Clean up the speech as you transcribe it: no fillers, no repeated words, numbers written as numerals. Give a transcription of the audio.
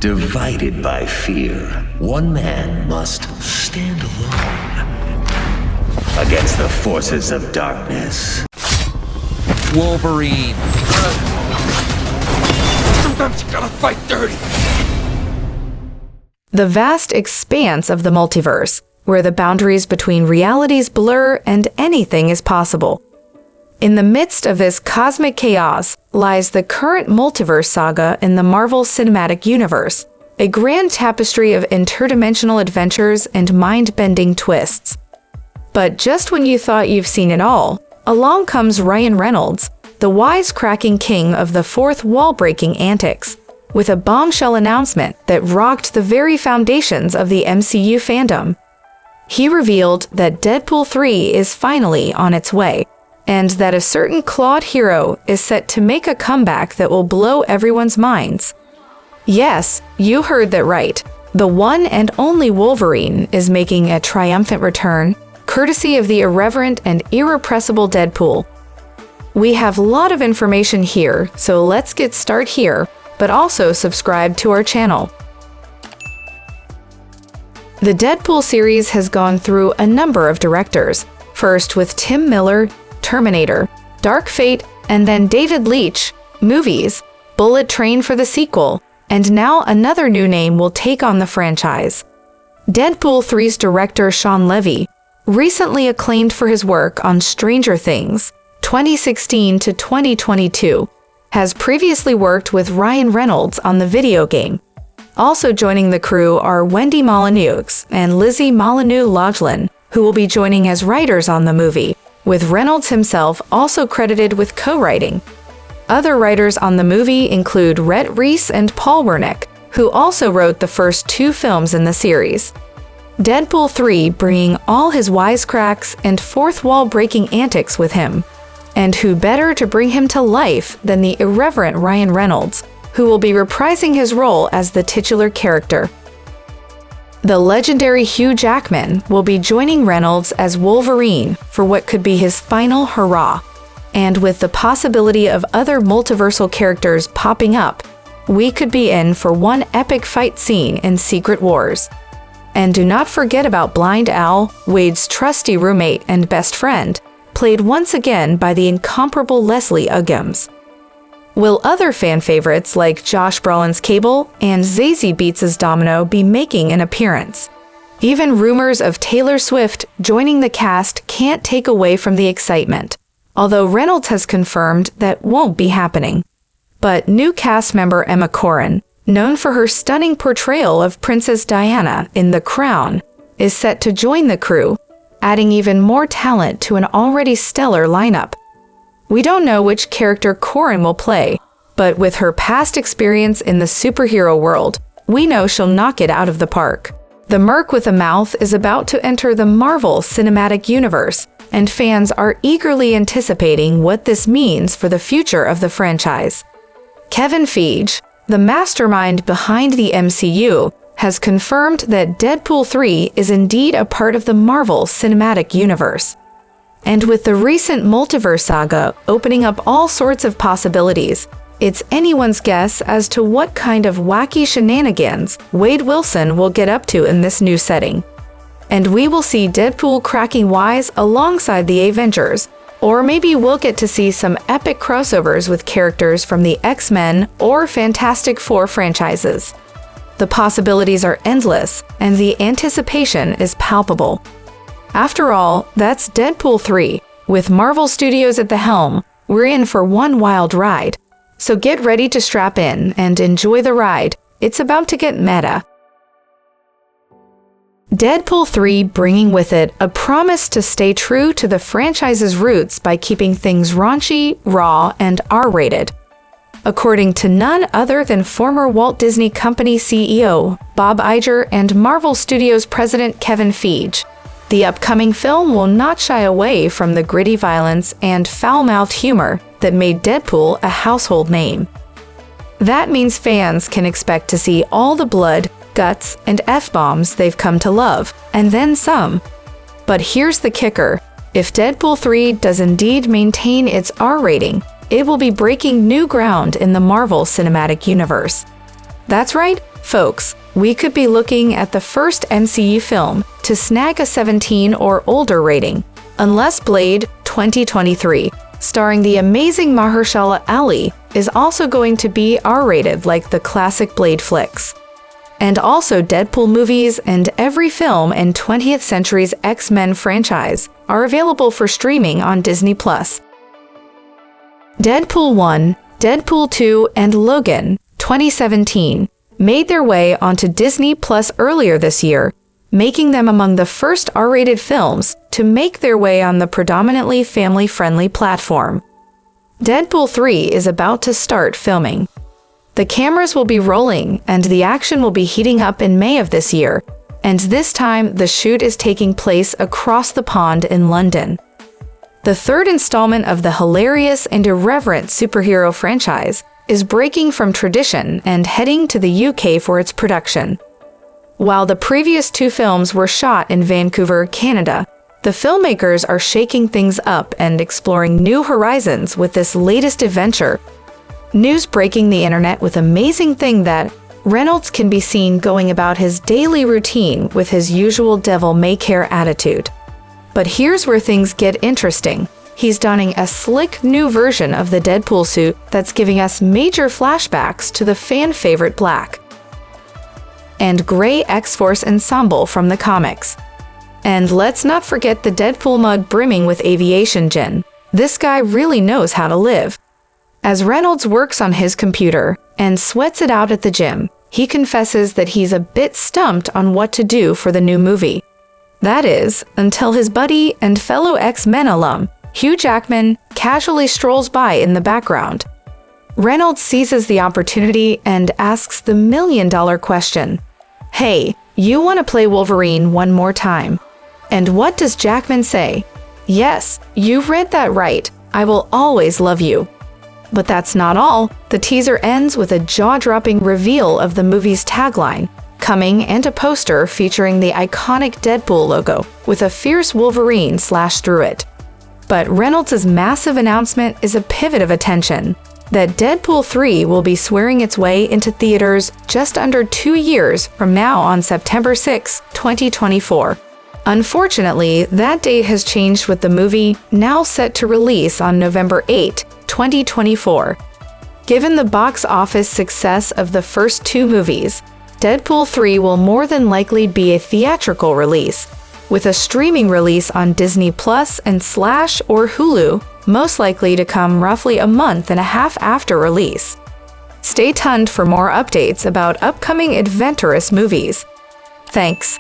divided by fear. One man must stand alone against the forces of darkness. Wolverine. Sometimes you gotta fight dirty. The vast expanse of the multiverse, where the boundaries between realities blur and anything is possible. In the midst of this cosmic chaos lies the current multiverse saga in the Marvel Cinematic Universe, a grand tapestry of interdimensional adventures and mind-bending twists. But just when you thought you've seen it all, along comes Ryan Reynolds, the wisecracking king of the fourth wall-breaking antics, with a bombshell announcement that rocked the very foundations of the MCU fandom. He revealed that Deadpool 3 is finally on its way, and that a certain clawed hero is set to make a comeback that will blow everyone's minds. Yes, you heard that right. The one and only Wolverine is making a triumphant return, courtesy of the irreverent and irrepressible Deadpool. We have a lot of information here, so let's get started here, but also subscribe to our channel. The Deadpool series has gone through a number of directors, first with Tim Miller, Terminator, Dark Fate, and then David Leitch, movies, Bullet Train for the sequel, and now another new name will take on the franchise. Deadpool 3's director Shawn Levy, recently acclaimed for his work on Stranger Things, 2016 to 2022, has previously worked with Ryan Reynolds on the video game. Also joining the crew are Wendy Molyneux and Lizzie Molyneux-Lodgelin, who will be joining as writers on the movie, with Reynolds himself also credited with co-writing. Other writers on the movie include Rhett Reese and Paul Wernick, who also wrote the first two films in the series. Deadpool 3 bringing all his wisecracks and fourth wall-breaking antics with him. And who better to bring him to life than the irreverent Ryan Reynolds, who will be reprising his role as the titular character. The legendary Hugh Jackman will be joining Reynolds as Wolverine for what could be his final hurrah. And with the possibility of other multiversal characters popping up, we could be in for one epic fight scene in Secret Wars. And do not forget about Blind Al, Wade's trusty roommate and best friend, played once again by the incomparable Leslie Uggams. Will other fan favorites like Josh Brolin's Cable and Zazie Beetz' Domino be making an appearance? Even rumors of Taylor Swift joining the cast can't take away from the excitement, although Reynolds has confirmed that won't be happening. But new cast member Emma Corrin, known for her stunning portrayal of Princess Diana in The Crown, is set to join the crew, adding even more talent to an already stellar lineup. We don't know which character Corrin will play, but with her past experience in the superhero world, we know she'll knock it out of the park. The Merc with a Mouth is about to enter the Marvel Cinematic Universe, and fans are eagerly anticipating what this means for the future of the franchise. Kevin Feige, the mastermind behind the MCU, has confirmed that Deadpool 3 is indeed a part of the Marvel Cinematic Universe. And with the recent multiverse saga opening up all sorts of possibilities, it's anyone's guess as to what kind of wacky shenanigans Wade Wilson will get up to in this new setting. And we will see Deadpool cracking wise alongside the Avengers, or maybe we'll get to see some epic crossovers with characters from the X-Men or Fantastic Four franchises. The possibilities are endless, and the anticipation is palpable. After all, that's Deadpool 3. With Marvel Studios at the helm, we're in for one wild ride. So get ready to strap in and enjoy the ride. It's about to get meta. Deadpool 3 bringing with it a promise to stay true to the franchise's roots by keeping things raunchy, raw, and R-rated. According to none other than former Walt Disney Company CEO Bob Iger and Marvel Studios president Kevin Feige, the upcoming film will not shy away from the gritty violence and foul-mouthed humor that made Deadpool a household name. That means fans can expect to see all the blood, guts, and F-bombs they've come to love, and then some. But here's the kicker. If Deadpool 3 does indeed maintain its R rating, it will be breaking new ground in the Marvel Cinematic Universe. That's right, folks. We could be looking at the first MCU film to snag a 17 or older rating, unless Blade 2023, starring the amazing Mahershala Ali, is also going to be R-rated like the classic Blade flicks. And also Deadpool movies and every film in 20th Century's X-Men franchise are available for streaming on Disney+. Deadpool 1, Deadpool 2, and Logan 2017 made their way onto Disney Plus earlier this year, making them among the first R-rated films to make their way on the predominantly family-friendly platform. Deadpool 3 is about to start filming. The cameras will be rolling and the action will be heating up in May of this year, and this time the shoot is taking place across the pond in London. The third installment of the hilarious and irreverent superhero franchise is breaking from tradition and heading to the UK for its production. While the previous two films were shot in Vancouver, Canada, the filmmakers are shaking things up and exploring new horizons with this latest adventure. News breaking the internet with amazing thing that Reynolds can be seen going about his daily routine with his usual devil-may-care attitude. But here's where things get interesting. He's donning a slick new version of the Deadpool suit that's giving us major flashbacks to the fan-favorite black and gray X-Force ensemble from the comics. And let's not forget the Deadpool mug brimming with aviation gin. This guy really knows how to live. As Reynolds works on his computer and sweats it out at the gym, he confesses that he's a bit stumped on what to do for the new movie. That is, until his buddy and fellow X-Men alum, Hugh Jackman, casually strolls by in the background. Reynolds seizes the opportunity and asks the million-dollar question. Hey, you want to play Wolverine one more time? And what does Jackman say? Yes, you read that right. I will always love you. But that's not all. The teaser ends with a jaw-dropping reveal of the movie's tagline, coming and a poster featuring the iconic Deadpool logo with a fierce Wolverine slashed through it. But Reynolds' massive announcement is a pivot of attention, that Deadpool 3 will be swearing its way into theaters just under 2 years from now on September 6, 2024. Unfortunately, that date has changed with the movie now set to release on November 8, 2024. Given the box office success of the first two movies, Deadpool 3 will more than likely be a theatrical release, with a streaming release on Disney Plus and Slash or Hulu most likely to come roughly a month and a half after release. Stay tuned for more updates about upcoming adventurous movies. Thanks.